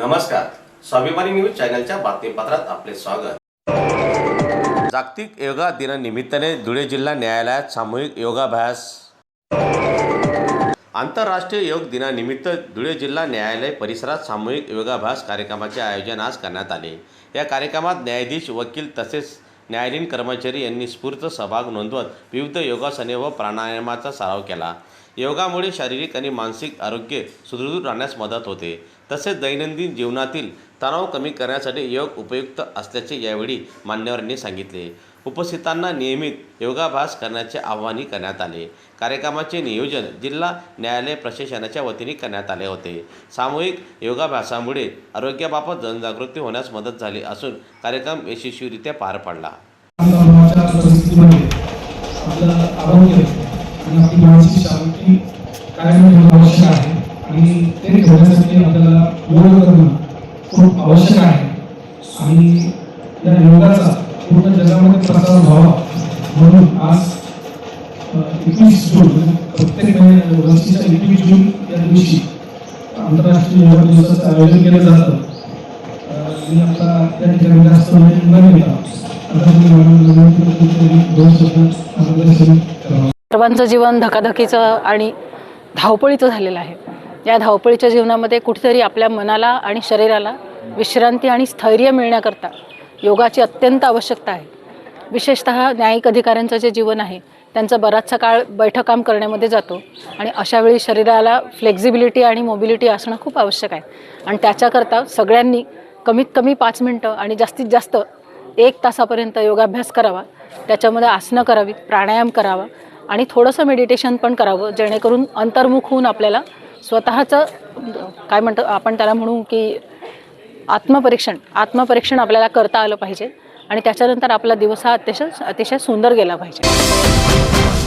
नमस्कार, स्वाभिमानी न्यूज चॅनलच्या बातमीपत्रात आपले स्वागत। जागतिक योगा दिनानिमित्ताने धुळे जिल्हा न्यायालयात सामूहिक योगाभ्यास। आंतरराष्ट्रीय योग दिनानिमित्त धुळे जिल्हा न्यायालय परिसरात सामूहिक योगाभ्यास कार्यक्रमाचे आयोजन आज करण्यात आले। या कार्यक्रमात न्यायाधीश, वकील तसेच न्यायालयीन कर्मचारी यांनी स्फूर्त सहभाग नोंदवत विविध योगासने व प्राणायामाचा सराव केला। योगामुळे शारीरिक आणि मानसिक आरोग्य सुदृढ राहण्यास मदत होते, तसेच दैनंदिन जीवनातील तणाव कमी करण्यासाठी योग उपयुक्त असल्याचे यावेळी मान्यवरांनी सांगितले। उपस्थितांना नियमित योगाभ्यास करण्याचे आवाहन करण्यात आले। कार्यक्रमाचे नियोजन जिल्हा न्यायालय प्रशासनाच्या वतीने करण्यात आले होते। सामूहिक योगाभ्यासामुळे आरोग्याबाबत जनजागृती होण्यास मदत झाली असून कार्यक्रम यशस्वीरित्या पार पडला। आपली मानसिक शांती कायम ठेवणे आवश्यक आहे आणि ते ठेवण्यासाठी आपल्याला योग करणं खूप आवश्यक आहे आणि या योगाचा पूर्ण जगामध्ये प्रसार व्हावा म्हणून आज 21 जून प्रत्येक वर्षीच्या 21 जून या दिवशी आंतरराष्ट्रीय योग दिवसाचं आयोजन केलं जातं। मी आता त्या ठिकाणी जास्त वेळ न घेता सर्वांचं जीवन धकाधकीचं आणि धावपळीचं झालेलं आहे। या धावपळीच्या जीवनामध्ये कुठेतरी आपल्या मनाला आणि शरीराला विश्रांती आणि स्थैर्य मिळण्याकरता योगाची अत्यंत आवश्यकता आहे। विशेषतः न्यायिक अधिकाऱ्यांचं जे जीवन आहे त्यांचा बराचसा काळ बैठक काम करण्यामध्ये जातो आणि अशावेळी शरीराला फ्लेक्झिबिलिटी आणि मोबिलिटी असणं खूप आवश्यक आहे आणि त्याच्याकरता सगळ्यांनी कमीत कमी 5 मिनिटं आणि जास्तीत जास्त 1 तासापर्यंत योगाभ्यास करावा। त्याच्यामध्ये आसनं करावीत, प्राणायाम करावा आणि थोडंसं मेडिटेशन पण करावं, जेणेकरून अंतर्मुख होऊन आपल्याला स्वतःचं काय म्हणतो आपण त्याला म्हणू की आत्मपरीक्षण आपल्याला करता आलं पाहिजे आणि त्याच्यानंतर आपला दिवस हा अतिशय सुंदर गेला पाहिजे।